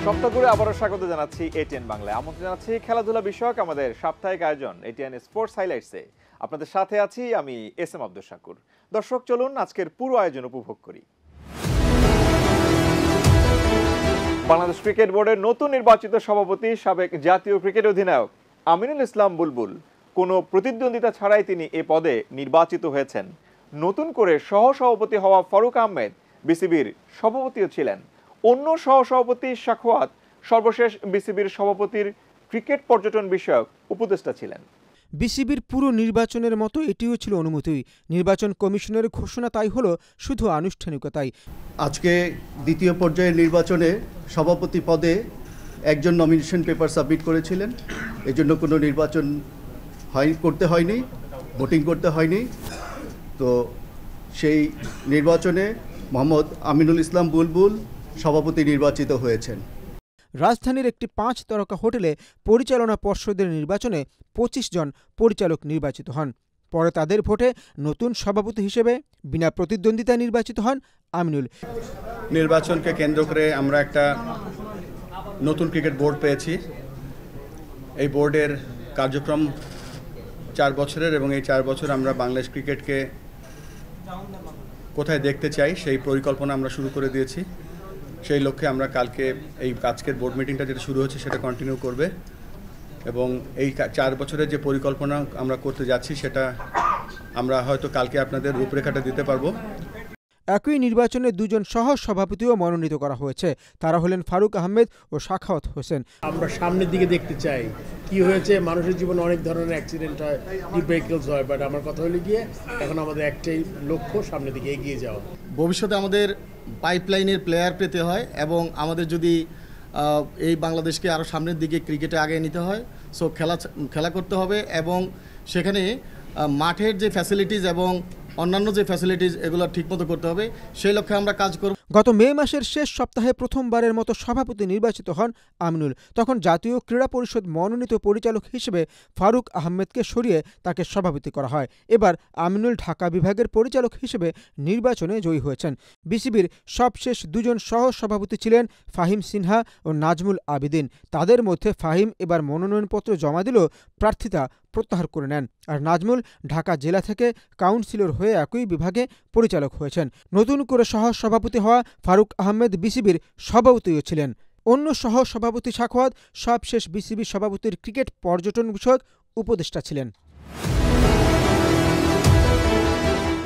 সপ্তাহ করে আবারও স্বাগত জানাচ্ছি এটিএন বাংলায়। আমন্ত্রণ জানাচ্ছি খেলাধুলা বিষয়ক আমাদের সাপ্তাহিক আয়োজন এটিএন স্পোর্টস হাইলাইটসে। আপনাদের সাথে আছি আমি এস এম আব্দুল শাকুর। দর্শক, চলুন আজকের পুরো আয়োজন উপভোগ করি। বাংলাদেশ ক্রিকেট বোর্ডের নতুন নির্বাচিত সভাপতি সাবেক জাতীয় ক্রিকেট অধিনায়ক আমিনুল ইসলাম বুলবুল কোনো প্রতিদ্বন্দ্বিতা ছাড়াই তিনি এ পদে নির্বাচিত হয়েছেন। নতুন করে সহসভাপতি হওয়া ফারুক আহমেদ বিসিবির সভাপতিও ছিলেন। অন্য সহসভাপতি সাখাওয়াত সর্বশেষ বিসিবির সভাপতির ক্রিকেট পর্যটন বিষয়ক উপদেষ্টা ছিলেন। বিসিবির পুরো নির্বাচনের মতো এটিও ছিল অনুমতি। নির্বাচন কমিশনের ঘোষণা তাই হলো শুধু আনুষ্ঠানিকতাই। আজকে দ্বিতীয় পর্যায়ের নির্বাচনে সভাপতি পদে একজন নমিনেশন পেপার সাবমিট করেছিলেন। এজন্য কোনো নির্বাচন করতে হয়নি, ভোটিং করতে হয়নি। তো সেই নির্বাচনে মোহাম্মদ আমিনুল ইসলাম বুলবুল সভাপতি নির্বাচিত হয়েছেন। রাজধানীর একটি 5 তারকা হোটেলে পরিচালনা পর্ষদের নির্বাচনে 25 জন পরিচালক নির্বাচিত হন। পরে তাদের ভোটে নতুন সভাপতি হিসেবে বিনা প্রতিদ্বন্দ্বিতায় নির্বাচিত হন আমিনুল। নির্বাচনকে কেন্দ্র করে আমরা একটা নতুন ক্রিকেট বোর্ড পেয়েছি। এই বোর্ডের কার্যক্রম 4 বছরের এবং এই 4 বছর আমরা বাংলাদেশ ক্রিকেটকে কোথায় দেখতে চাই সেই পরিকল্পনা আমরা শুরু করে দিয়েছি। সেই লক্ষ্যে আমরা কালকে এই আজকের বোর্ড মিটিংটা যেটা শুরু হচ্ছে সেটা কন্টিনিউ করবে এবং এই 4 বছরের যে পরিকল্পনা আমরা করতে যাচ্ছি সেটা আমরা হয়তো কালকে আপনাদের রূপরেখাটা দিতে পারবো। একই নির্বাচনে 2 জন সহ সভাপতিও মনোনীত করা হয়েছে। তারা হলেন ফারুক আহমেদ ও সাখাওয়াত হোসেন। আমরা সামনের দিকে দেখতে চাই কি হয়েছে। মানুষের জীবনে অনেক ধরনের অ্যাক্সিডেন্ট হয়, ভেহিকলস হয়, বাট আমার কথা হলো গিয়ে এখন আমাদের একটাই লক্ষ্য, সামনের দিকে এগিয়ে যাওয়া। ভবিষ্যতে আমাদের পাইপলাইনের প্লেয়ার পেতে হয় এবং আমাদের যদি এই বাংলাদেশকে আরও সামনের দিকে ক্রিকেটে আগে নিতে হয়, সো খেলা করতে হবে এবং সেখানে মাঠের যে ফ্যাসিলিটিস এবং অন্যান্য যে ফ্যাসিলিটিস এগুলো ঠিকমতো করতে হবে। সেই লক্ষ্যে আমরা কাজ করব। গত মে মাসের শেষ সপ্তাহে প্রথমবারের মতো সভাপতি নির্বাচিত হন আমিনুল। তখন জাতীয় ক্রীড়া পরিষদ মনোনীত পরিচালক হিসেবে ফারুক আহমেদকে সরিয়ে তাকে সভাপতি করা হয়। এবার আমিনুল ঢাকা বিভাগের পরিচালক হিসেবে নির্বাচনে জয়ী হয়েছেন। বিসিবির সবশেষ 2 জন সহ সভাপতি ছিলেন ফাহিম সিনহা ও নাজমুল আবেদিন। তাদের মধ্যে ফাহিম এবার মনোনয়নপত্র জমা দিলেও প্রার্থিতা প্রত্যাহার করে নেন। আর নাজমুল ঢাকা জেলা থেকে কাউন্সিলর হয়ে একই বিভাগে পরিচালক হয়েছেন। নতুন করে সহ সভাপতি হওয়া ফারুক আহমেদ বিসিবির সভাপতিও ছিলেন। অন্য সহ সভাপতি সাখাওয়াত সবশেষ বিসিবি সভাপতির ক্রিকেট পর্যটন বিষয়ক উপদেষ্টা ছিলেন।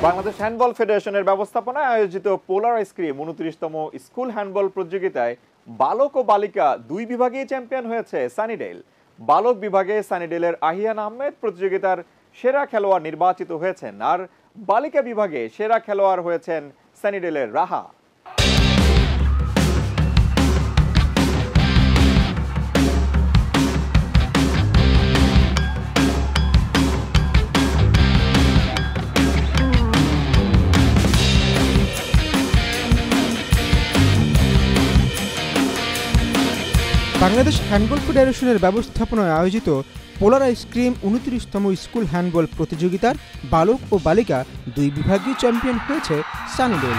বাংলাদেশ হ্যান্ডবল ফেডারেশনের ব্যবস্থাপনায় আয়োজিত পোলার আইসক্রিম 29তম স্কুল হ্যান্ডবল প্রতিযোগিতায় বালক ও বালিকা 2 বিভাগেই চ্যাম্পিয়ন হয়েছে সানিডেল। বালক বিভাগে সানিডেলের আহিয়ান আহমেদ প্রতিযোগিতার সেরা খেলোয়াড় নির্বাচিত হয়েছেন, আর বালিকা বিভাগে সেরা খেলোয়াড় হয়েছেন সানিডেলের রাহা। বাংলাদেশ হ্যান্ডবল ফেডারেশনের ব্যবস্থাপনায় আয়োজিত পোলার আইসক্রিম 29তম স্কুল হ্যান্ডবল প্রতিযোগিতার বালক ও বালিকা 2 বিভাগেই চ্যাম্পিয়ন হয়েছে সানিডেল।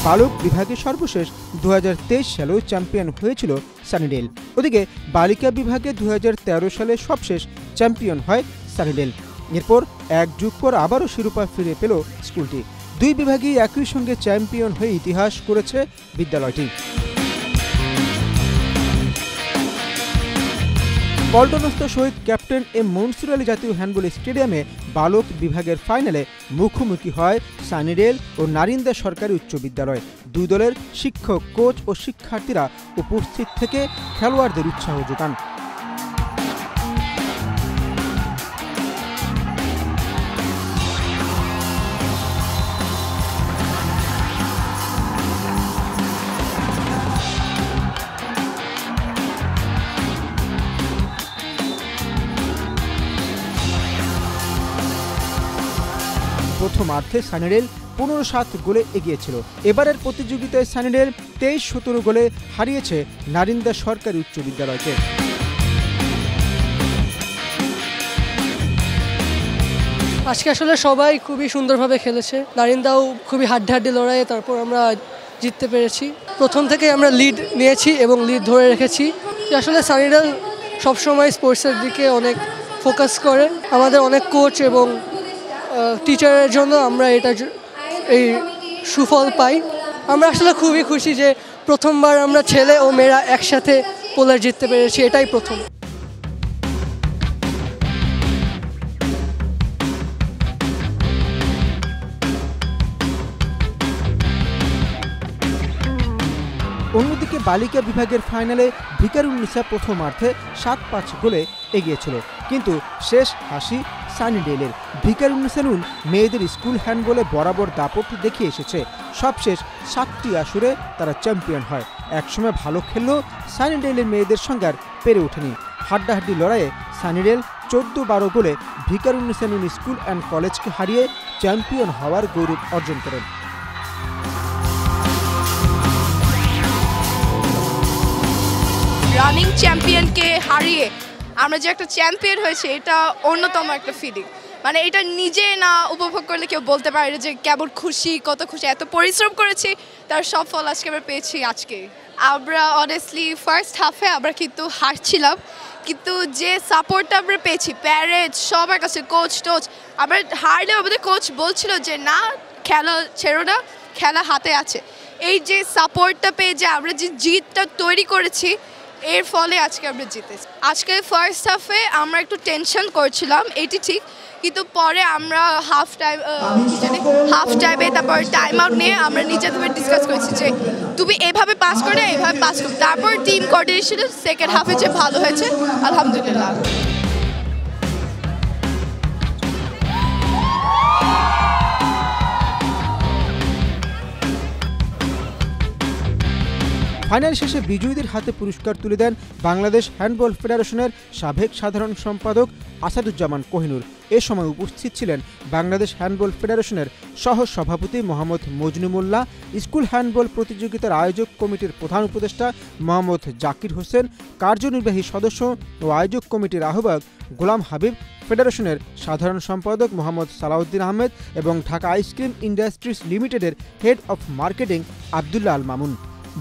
বালক বিভাগে সর্বশেষ 2023 সালেও চ্যাম্পিয়ন হয়েছিল সানিডেল। ওদিকে বালিকা বিভাগে 2013 সালে সবশেষ চ্যাম্পিয়ন হয় সানিডেল। এরপর 1 যুগ পর আবারও শিরোপা ফিরে পেল স্কুলটি। 2 বিভাগেই একই সঙ্গে চ্যাম্পিয়ন হয়ে ইতিহাস করেছে বিদ্যালয়টি। পল্টনস্থ শহীদ ক্যাপ্টেন এম মনসুর আলী জাতীয় হ্যান্ডবল স্টেডিয়ামে বালক বিভাগের ফাইনালে মুখোমুখি হয় সানিডেল ও নারিন্দা সরকারি উচ্চ বিদ্যালয়। 2 দলের শিক্ষক, কোচ ও শিক্ষার্থীরা উপস্থিত থেকে খেলোয়াড়দের উৎসাহ যোগান। প্রথমার্ধে সানিডেল 15-7 গোলে এগিয়েছিল। এবারের প্রতিযোগিতায় সানিডেল 23-17 গোলে হারিয়েছে নারিন্দা সরকারি উচ্চ বিদ্যালয়কে। আজকে আসলে সবাই খুবই সুন্দরভাবে খেলেছে। নারিন্দাও খুবই হাড্ডাহাড্ডি লড়াইয়ে তারপর আমরা জিততে পেরেছি। প্রথম থেকে আমরা লিড নিয়েছি এবং লিড ধরে রেখেছি। আসলে সানিডেল সবসময় স্পোর্টসের দিকে অনেক ফোকাস করে। আমাদের অনেক কোচ এবং টিচারের জন্য আমরা এই সুফল পাই। আমরা আসলে খুবই খুশি যে প্রথমবার আমরা ছেলে ও মেয়েরা একসাথে পোলার জিততে পেরেছি, এটাই প্রথম। অন্যদিকে বালিকা বিভাগের ফাইনালে ভিকারুন্নিসা প্রথমার্ধে 7-5 গোলে এগিয়েছিল, কিন্তু শেষ হাসি সানিডেলের। ভিকারুন্নিসা নুন মেয়েদের স্কুল হ্যান্ডবলে বরাবর দাপট দেখিয়ে এসেছে। সবশেষ 7টি আসরে তারা চ্যাম্পিয়ন হয়। একসময় ভালো খেললেও সানিডেলের মেয়েদের সঙ্গে আর পেরে ওঠেনি। হাড্ডাহাড্ডি লড়াইয়ে সানিডেল 14-12 গোলে ভিকারুন্নিসা নুন স্কুল অ্যান্ড কলেজকে হারিয়ে চ্যাম্পিয়ন হওয়ার গৌরব অর্জন করেন। রানিং চ্যাম্পিয়নকে হারিয়ে আমরা যে একটা চ্যাম্পিয়ন হয়েছে, এটা অন্যতম একটা ফিলিং। মানে এটা নিজে না উপভোগ করলে কেউ বলতে পারে যে কেমন খুশি, কত খুশি। এত পরিশ্রম করেছি, তার সব ফল আজকে আমরা পেয়েছি। আজকে আমরা অনেস্টলি ফার্স্ট হাফে আমরা কিন্তু হারছিলাম, কিন্তু যে সাপোর্টটা আমরা পেয়েছি প্যারেন্টস সবার কাছে, কোচ টোচ, আমরা হারলেও আমাদের কোচ বলছিল যে না, খেলা ছেড়ো না, খেলা হাতে আছে। এই যে সাপোর্টটা পেয়ে যে আমরা যে জিতটা তৈরি করেছি, এর ফলে আজকে আমরা জিতেছি। আজকে ফার্স্ট হাফে আমরা একটু টেনশন করছিলাম, এটি ঠিক, কিন্তু পরে আমরা হাফ টাইমে তারপর টাইম আউট নিয়ে আমরা নিজেদের ডিসকাস করেছি যে তুমি এভাবে পাস করে এভাবে পাস করো। তারপর টিম কোঅর্ডিনেশন সেকেন্ড হাফে যে ভালো হয়েছে, আলহামদুলিল্লাহ। ফাইনাল শেষে বিজয়ীদের হাতে পুরস্কার তুলে দেন বাংলাদেশ হ্যান্ডবল ফেডারেশনের সাবেক সাধারণ সম্পাদক আসাদুজ্জামান কোহিনুর। এ সময় উপস্থিত ছিলেন বাংলাদেশ হ্যান্ডবল ফেডারেশনের সহ সভাপতি মোহাম্মদ মজনু মোল্লা, স্কুল হ্যান্ডবল প্রতিযোগিতার আয়োজক কমিটির প্রধান উপদেষ্টা মোহাম্মদ জাকির হোসেন, কার্যনির্বাহী সদস্য ও আয়োজক কমিটির আহ্বায়ক গোলাম হাবিব, ফেডারেশনের সাধারণ সম্পাদক মোহাম্মদ সালাউদ্দিন আহমেদ এবং ঢাকা আইসক্রিম ইন্ডাস্ট্রিজ লিমিটেডের head of marketing Abdullah Al Mamun.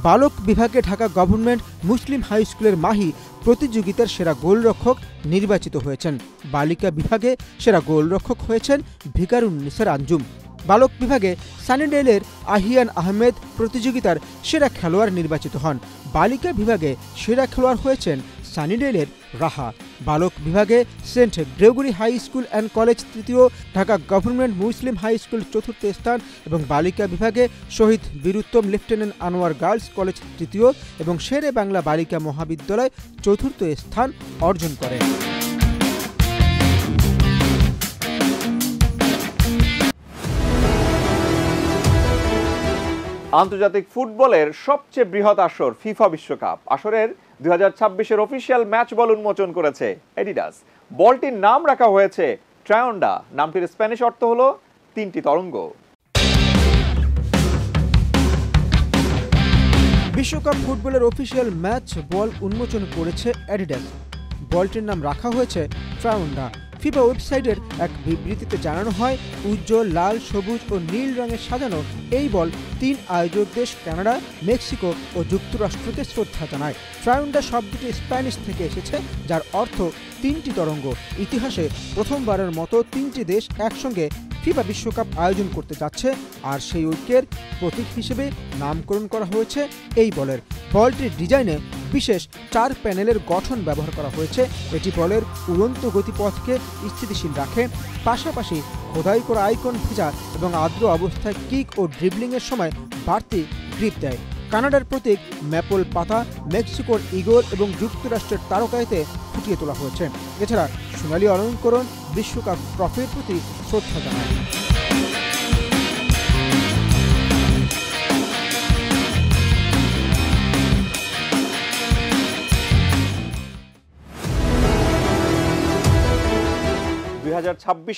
বালক বিভাগে ঢাকা গভর্নমেন্ট মুসলিম হাই স্কুলের মাহি প্রতিযোগিতার সেরা গোলরক্ষক নির্বাচিত হয়েছেন। বালিকা বিভাগে সেরা গোলরক্ষক হয়েছেন ভিকারুন্নিসা আঞ্জুম। বালক বিভাগে সানিডেলের আহিয়ান আহমেদ প্রতিযোগিতার সেরা খেলোয়াড় নির্বাচিত হন। বালিকা বিভাগে সেরা খেলোয়াড় হয়েছেন সানিডেলের রাহা। বালক বিভাগে Saint Gregory high school and college তৃতীয়, Dhaka government Muslim high school চতুর্থ স্থান এবং বালিকা বিভাগে Shaheed Biruttam lieutenant Anwar girls college তৃতীয় এবং শেরে বাংলা বালিকা মহাবিদ্যালয় চতুর্থ স্থান অর্জন করে। আন্তর্জাতিক ফুটবলের সবচেয়ে বৃহৎ আসর ফিফা বিশ্বকাপ আসরের 2026-এর অফিসিয়াল ম্যাচ বল উন্মোচন করেছে এডিডাস। বলটির নাম রাখা হয়েছে ট্রায়োন্ডা। নামটির স্প্যানিশ অর্থ হলো 3টি তরঙ্গ। বিশ্বকাপ ফুটবলের অফিসিয়াল ম্যাচ বল উন্মোচন করেছে অ্যাডিডাস। বলটির নাম রাখা হয়েছে ট্রায়োন্ডা। ফিফা ওয়েবসাইটের এক বিবৃতিতে জানানো হয়, উজ্জ্বল লাল, সবুজ ও নীল রঙে সাজানো এই বল 3 আয়োজক দেশ কানাডা, মেক্সিকো ও যুক্তরাষ্ট্রকে শ্রদ্ধা জানায়। ট্রায়োন্ডা শব্দটি স্প্যানিশ থেকে এসেছে, যার অর্থ 3টি তরঙ্গ। ইতিহাসে প্রথমবারের মতো 3টি দেশ একসঙ্গে ফিফা বিশ্বকাপ আয়োজন করতে যাচ্ছে, আর সেই ঐক্যের প্রতীক হিসেবে নামকরণ করা হয়েছে এই বলের। বলটির ডিজাইনে বিশেষ 4 প্যানেলের গঠন ব্যবহার করা হয়েছে। এটি বলের উড়ন্ত গতিপথকে স্থিতিশীল রাখে, পাশাপাশি খোদাই করা আইকন ভেজা এবং আর্দ্র অবস্থায় কিক ও ড্রিবলিংয়ের সময় বাড়তি গ্রিপ দেয়। কানাডার প্রতীক ম্যাপল পাতা, মেক্সিকোর ইগল এবং যুক্তরাষ্ট্রের তারকায়তে ফুটিয়ে তোলা হয়েছে। এছাড়া সোনালী অলঙ্করণ বিশ্বকাপ ট্রফির প্রতি শ্রদ্ধা জানায়।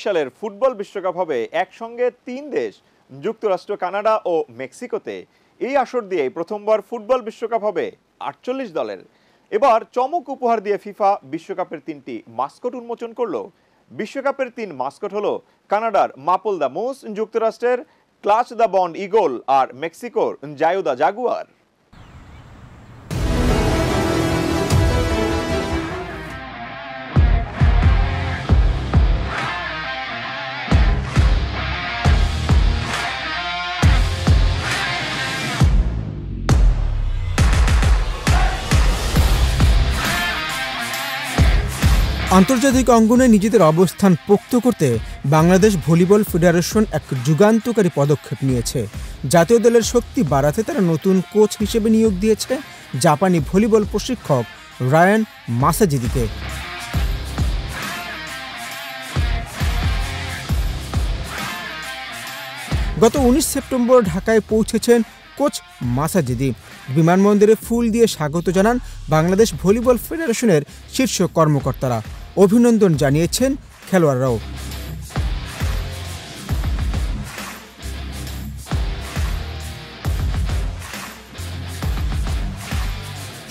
সালের ফুটবল বিশ্বকাপ হবে একসঙ্গে 3 দেশ, যুক্তরাষ্ট্র, কানাডা ও মেক্সিকোতে। এই আসর দিয়ে প্রথমবার ফুটবল বিশ্বকাপ হবে 48 দলের। এবার চমক উপহার দিয়ে ফিফা বিশ্বকাপের 3টি মাস্কট উন্মোচন করলো। বিশ্বকাপের 3 মাস্কট হলো কানাডার মাপল দ্য মোস, যুক্তরাষ্ট্রের ক্লাচ দ্য বন্ড ইগল আর মেক্সিকোর জায়ো দ্য জাগুয়ার। আন্তর্জাতিক অঙ্গনে নিজেদের অবস্থান পোক্ত করতে বাংলাদেশ ভলিবল ফেডারেশন এক যুগান্তকারী পদক্ষেপ নিয়েছে। জাতীয় দলের শক্তি বাড়াতে তারা নতুন কোচ হিসেবে নিয়োগ দিয়েছে জাপানি ভলিবল প্রশিক্ষক রায়ান মাসাজিদিকে। গত 19 সেপ্টেম্বর ঢাকায় পৌঁছেছেন কোচ মাসাজিদি। বিমানবন্দরে ফুল দিয়ে স্বাগত জানান বাংলাদেশ ভলিবল ফেডারেশনের শীর্ষ কর্মকর্তারা। অভিনন্দন জানিয়েছেন খেলোয়াড়রাও।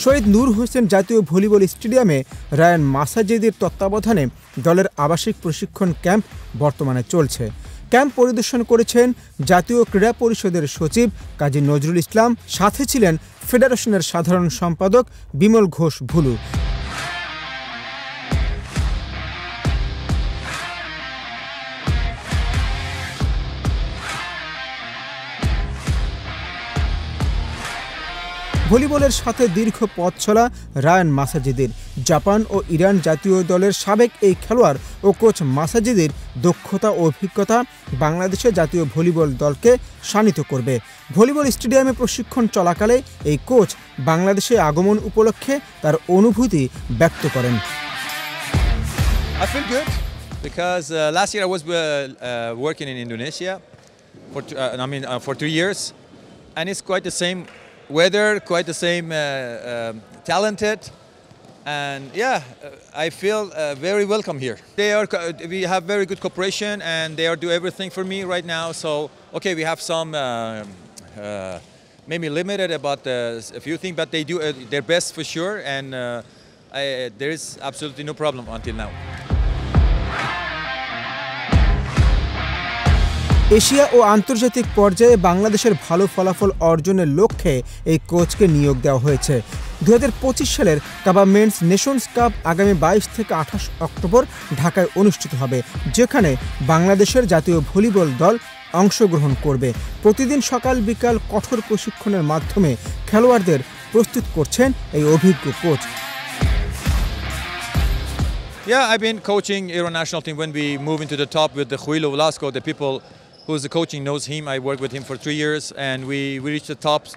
শহীদ নূর হোসেন জাতীয় ভলিবল স্টেডিয়ামে রায়ান মাসাজিদির তত্ত্বাবধানে দলের আবাসিক প্রশিক্ষণ ক্যাম্প বর্তমানে চলছে। ক্যাম্প পরিদর্শন করেছেন জাতীয় ক্রীড়া পরিষদের সচিব কাজী নজরুল ইসলাম, সাথে ছিলেন ফেডারেশনের সাধারণ সম্পাদক বিমল ঘোষ ভুলু। ভলিবলের সাথে দীর্ঘ পথ চলা রায়ান মাসাজিদির। জাপান ও ইরান জাতীয় দলের সাবেক এই খেলোয়াড় ও কোচ মাসাজিদির দক্ষতা ও অভিজ্ঞতা বাংলাদেশের জাতীয় ভলিবল দলকে শানিত করবে। ভলিবল স্টেডিয়ামে প্রশিক্ষণ চলাকালে এই কোচ বাংলাদেশে আগমন উপলক্ষে তার অনুভূতি ব্যক্ত করেন। I feel good because last year I was working in Indonesia for 3 years, and it's quite the same weather, quite the same talented, and yeah, I feel very welcome here. We have very good cooperation, and they are do everything for me right now. So okay, we have some maybe limited about a few things, but they do their best for sure, and there is absolutely no problem until now. Asia ও আন্তর্জাতিক পর্যায়ে বাংলাদেশের ভালো ফলাফল অর্জনের লক্ষ্যে এই কোচকে নিয়োগ দেওয়া হয়েছে। 2025 সালের কাবা মেন্স নেশনস কাপ আগামী 22 থেকে 28 অক্টোবর ঢাকায় অনুষ্ঠিত হবে, যেখানে বাংলাদেশের জাতীয় ভলিবল দল অংশগ্রহণ করবে। প্রতিদিন সকাল বিকাল কঠোর প্রশিক্ষণের মাধ্যমে খেলোয়াড়দের প্রস্তুত করছেন এই অভিজ্ঞ coach. Yeah, I've been coaching Iran national team when we move into the top with the Khuilo Velasco. The people who's the coaching knows him. I worked with him for 3 years, and we reached the tops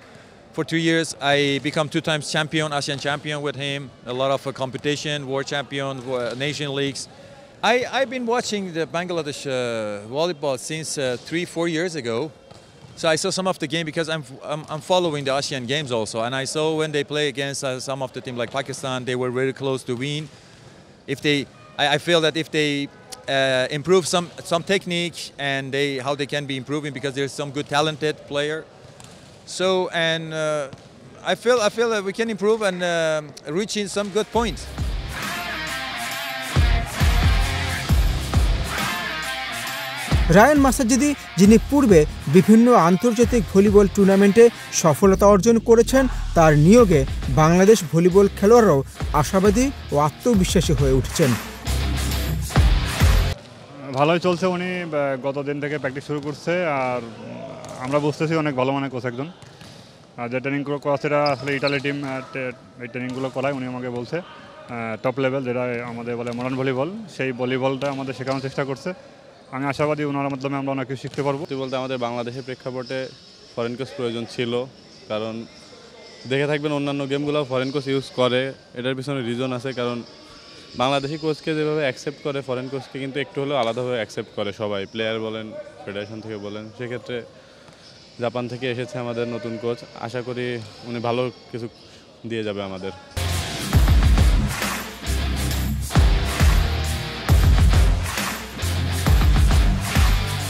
for 2 years. I become 2 times champion, ASEAN champion with him. A lot of competition, world champion, nation leagues. I've been watching the Bangladesh volleyball since 3-4 years ago. So I saw some of the game because I'm following the ASEAN games also, and I saw when they play against some of the team like Pakistan, they were very close to win. I feel that if they improve some technique and how they can be improving, because there's some good talented player. So and I feel that we can improve and reaching some good points. Ryan মাসাজিদি, যিনি পূর্বে বিভিন্ন আন্তর্জাতিক volleyball টুর্নামেন্টে সফলতা অর্জন করেছেন, তার নিয়োগে বাংলাদেশ ভলিবল খেলোয়াড়রাও আশাবাদী ও আত্মবিশ্বাসী হয়ে উঠছেন। ভালোই চলছে, উনি গত দিন থেকে প্র্যাকটিস শুরু করছে, আর আমরা বুঝতেছি অনেক ভালো মানের কোচ একজন। আর যে ট্রেনিংগুলো করাচ্ছে এটা আসলে ইটালি টিম এই ট্রেনিংগুলো করায়, উনি আমাকে বলছে টপ লেভেল, যেটা আমাদের বলে মডার্ন ভলিবল, সেই ভলিবলটা আমাদের শেখানোর চেষ্টা করছে। আমি আশাবাদী ওনার মাধ্যমে আমরা অনেক কিছু শিখতে পারবো। বলতে আমাদের বাংলাদেশের প্রেক্ষাপটে ফরেন কোচ প্রয়োজন ছিল, কারণ দেখে থাকবেন অন্যান্য গেমগুলো ফরেন কোচ ইউজ করে, এটার পিছনে রিজন আছে। কারণ বাংলাদেশি কোচকে যেভাবে অ্যাকসেপ্ট করে ফরেন কোচকে কিন্তু একটু হলেও আলাদাভাবে অ্যাকসেপ্ট করে সবাই, প্লেয়ার বলেন, ফেডারেশন থেকে বলেন। সেক্ষেত্রে জাপান থেকে এসেছে আমাদের নতুন কোচ, আশা করি উনি ভালো কিছু দিয়ে যাবে আমাদের।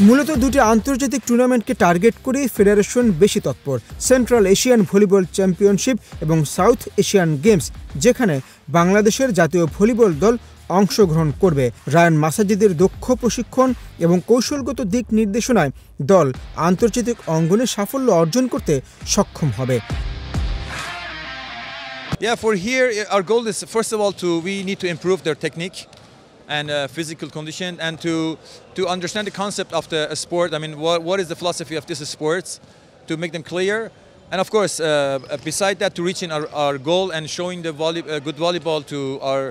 মূলত দুটি আন্তর্জাতিক টুর্নামেন্টকে টার্গেট করে ফেডারেশন বেশি তৎপর। সেন্ট্রাল এশিয়ান ভলিবল চ্যাম্পিয়নশিপ এবং সাউথ এশিয়ান গেমস, যেখানে বাংলাদেশের জাতীয় ভলিবল দল অংশগ্রহণ করবে। রায়ান মাসাজিদের দক্ষ প্রশিক্ষণ এবং কৌশলগত দিক নির্দেশনায় দল আন্তর্জাতিক অঙ্গনে সাফল্য অর্জন করতে সক্ষম হবে। Yeah, for here, our goal is first of all we need to improve their technique and physical condition, and to understand the concept of the sport. I mean, what is the philosophy of this sports, to make them clear, and of course, beside that, to reaching our goal and showing the good volleyball to our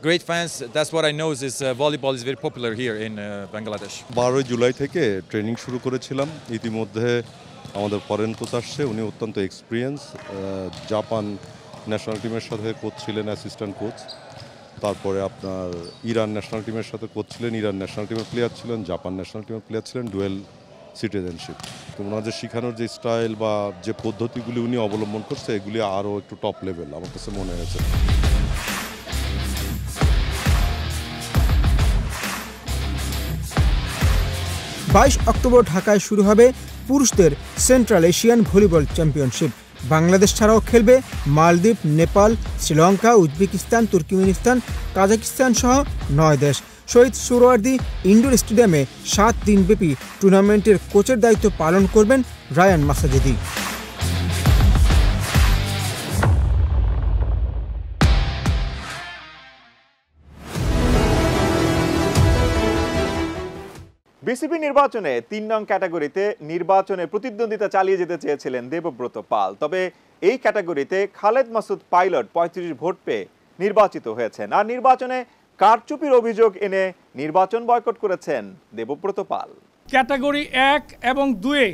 great fans. That's what I know is volleyball is very popular here in Bangladesh. 12 July থেকে training শুরু করেছিলাম। ইতিমধ্যে আমাদের foreign coach আসছে, উনি অত্যন্ত experience. Japan national টিমের সাথে কোচ ছিলেন, অ্যাসিস্ট্যান্ট কোচ। তারপরে আপনার ইরান ন্যাশনাল টিমের সাথে কোচ ছিলেন, ইরান ন্যাশনাল টিমের প্লেয়ার ছিলেন, জাপান ন্যাশনাল টিমের প্লেয়ার ছিলেন, ডুয়েল সিটিজেনশিপ। তো ওনাদের শেখানোর যে স্টাইল বা যে পদ্ধতিগুলি উনি অবলম্বন করছে, এগুলি আরও একটু টপ লেভেল আমার কাছে মনে হয়েছে। 22 অক্টোবর ঢাকায় শুরু হবে পুরুষদের central Asian volleyball championship. Bangladesh ছাড়াও খেলবে মালদ্বীপ, Nepal, Sri Lanka, Uzbekistan, Turkmenistan, Kazakhstan সহ 9 দেশ। শহীদ সোহরাওয়ার্দী ইনডোর স্টেডিয়ামে 7 দিনব্যাপী টুর্নামেন্টের কোচের দায়িত্ব পালন করবেন রায়ান মাসাজিদি। বিসিবি নির্বাচনে 3 নং ক্যাটাগরিতে নির্বাচনে প্রতিদ্বন্দ্বিতা চালিয়ে যেতে চেয়েছিলেন দেবব্রত পাল। তবে এই ক্যাটাগরিতে খালেদ মাসুদ পাইলট 35 ভোট পেয়ে নির্বাচিত হয়েছেন। আর নির্বাচনে কারচুপির অভিযোগ এনে নির্বাচন বয়কট করেছেন দেবব্রত পাল। ক্যাটাগরি 1 এবং 2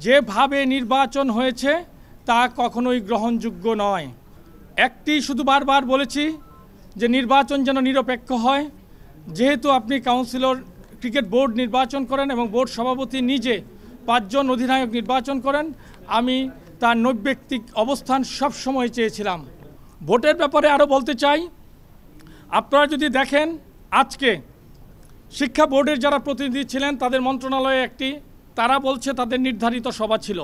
যেভাবে নির্বাচন হয়েছে তা কখনোই গ্রহণযোগ্য নয়। একটি শুধু বারবার বলেছি যে নির্বাচন যেন নিরপেক্ষ হয়। যেহেতু আপনি কাউন্সিলর ক্রিকেট বোর্ড নির্বাচন করেন এবং বোর্ড সভাপতি নিজে 5 জন অধিনায়ক নির্বাচন করেন, আমি তার নৈর্ব্যক্তিক অবস্থান সবসময় চেয়েছিলাম। ভোটের ব্যাপারে আরও বলতে চাই, আপনারা যদি দেখেন আজকে শিক্ষা বোর্ডের যারা প্রতিনিধি ছিলেন তাদের মন্ত্রণালয়ে তারা বলছে তাদের নির্ধারিত সভা ছিল,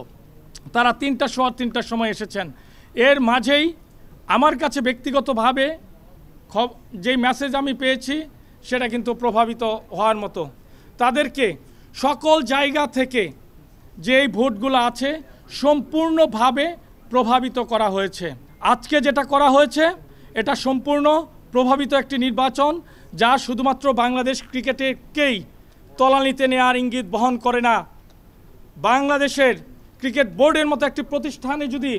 তারা 3টার সময় এসেছেন। এর মাঝেই আমার কাছে ব্যক্তিগতভাবে যেই মেসেজ আমি পেয়েছি সেটা কিন্তু প্রভাবিত হওয়ার মতো। তাদেরকে সকল জায়গা থেকে যেই ভোটগুলো আছে সম্পূর্ণভাবে প্রভাবিত করা হয়েছে। আজকে যেটা করা হয়েছে এটা সম্পূর্ণ প্রভাবিত একটি নির্বাচন, যা শুধুমাত্র বাংলাদেশ ক্রিকেটকেই তলানিতে নেওয়ার ইঙ্গিত বহন করে না। বাংলাদেশের ক্রিকেট বোর্ডের মতো একটি প্রতিষ্ঠানে যদি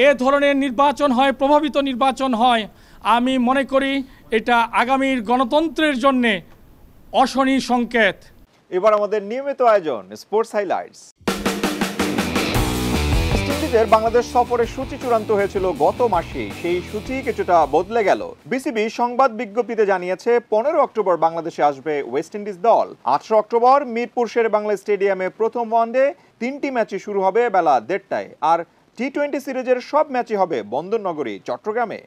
এ ধরনের নির্বাচন হয়, প্রভাবিত নির্বাচন হয়, আমি মনে করি এটা আগামীর গণতন্ত্রের জন্যে অশনি সংকেত। এবার আমাদের নিয়মিত আয়োজন স্পোর্টস হাইলাইটস। ওয়েস্ট ইন্ডিজের বাংলাদেশ সফরের সূচি চূড়ান্ত হয়েছিল গত মাসে, সেই সূচি কিছুটা বদলে গেল। বিসিবি সংবাদ বিজ্ঞপ্তিতে জানিয়েছে 15 অক্টোবর বাংলাদেশে আসবে ওয়েস্ট ইন্ডিজ দল। 18 অক্টোবর মিরপুর শেরে বাংলা স্টেডিয়ামে প্রথম ওয়ানডে 3টি ম্যাচই শুরু হবে বেলা 1:30টায়। আর টি-20 সিরিজের সব ম্যাচই হবে বন্দরনগরী চট্টগ্রামে।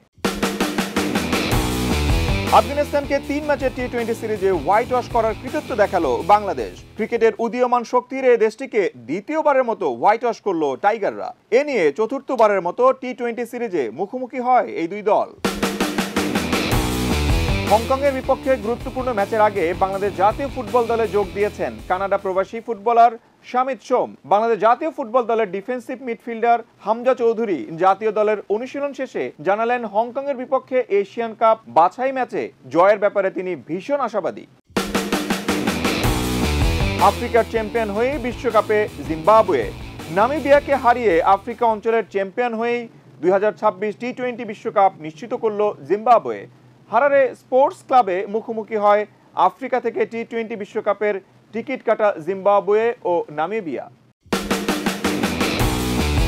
আফগানিস্তানকে 3 ম্যাচের টি-20 সিরিজে হোয়াইট ওয়াশ করার কৃতিত্ব দেখালো বাংলাদেশ। ক্রিকেটের উদীয়মান শক্তির এই দেশটিকে দ্বিতীয়বারের মতো হোয়াইট ওয়াশ করলো টাইগাররা। এ নিয়ে চতুর্থবারের মতো টি-20 সিরিজে মুখোমুখি হয় এই দুই দল। হংকংয়ের বিপক্ষে গুরুত্বপূর্ণ ম্যাচের আগে বাংলাদেশ জাতীয় ফুটবল দলে যোগ দিয়েছেন কানাডা প্রবাসী ফুটবলার শামিত সোম। বাংলাদেশ জাতীয় ফুটবল দলের ডিফেন্সিভ মিডফিল্ডার হামজা চৌধুরী জাতীয় দলের অনুশীলন শেষে জানালেন হংকংয়ের বিপক্ষে এশিয়ান কাপ বাছাই ম্যাচে জয়ের ব্যাপারে তিনি ভীষণ আশাবাদী। আফ্রিকার চ্যাম্পিয়ন হয়ে বিশ্বকাপে জিম্বাবুয়ে। নামিবিয়াকে হারিয়ে আফ্রিকা অঞ্চলের চ্যাম্পিয়ন হয়েই 2026 টি-20 বিশ্বকাপ নিশ্চিত করল জিম্বাবুয়ে। হারারে স্পোর্টস ক্লাবে মুখোমুখি হয় আফ্রিকা থেকে টি-20 বিশ্বকাপের টিকিট কাটা জিম্বাবুয়ে ও নামিবিয়া।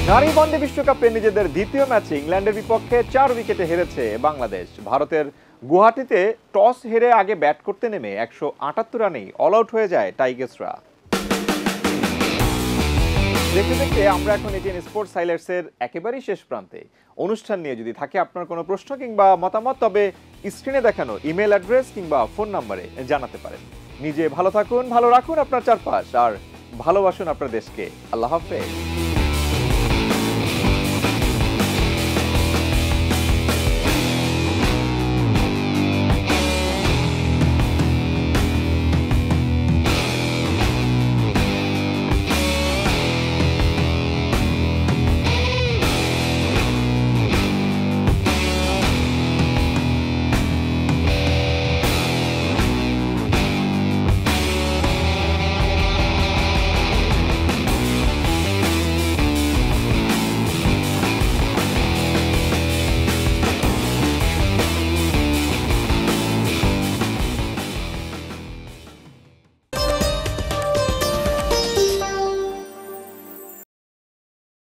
নারী ওয়ানডে বিশ্বকাপে নিজেদের দ্বিতীয় ম্যাচে ইংল্যান্ডের বিপক্ষে 4 উইকেটে হেরেছে বাংলাদেশ। ভারতের গুয়াহাটিতে টস হেরে আগে ব্যাট করতে নেমে 178 রানেই অল আউট হয়ে যায় টাইগার্সরা। দেখতে দেখতে আমরা এখন এটিএন স্পোর্টস হাইলাইটসের একেবারেই শেষ প্রান্তে। অনুষ্ঠান নিয়ে যদি থাকে আপনার কোনো প্রশ্ন কিংবা মতামত, তবে স্ক্রিনে দেখানো ইমেল অ্যাড্রেস কিংবা ফোন নম্বরে জানাতে পারেন। নিজে ভালো থাকুন, ভালো রাখুন আপনার চারপাশ, আর ভালোবাসুন আপনার দেশকে। আল্লাহ হাফেজ।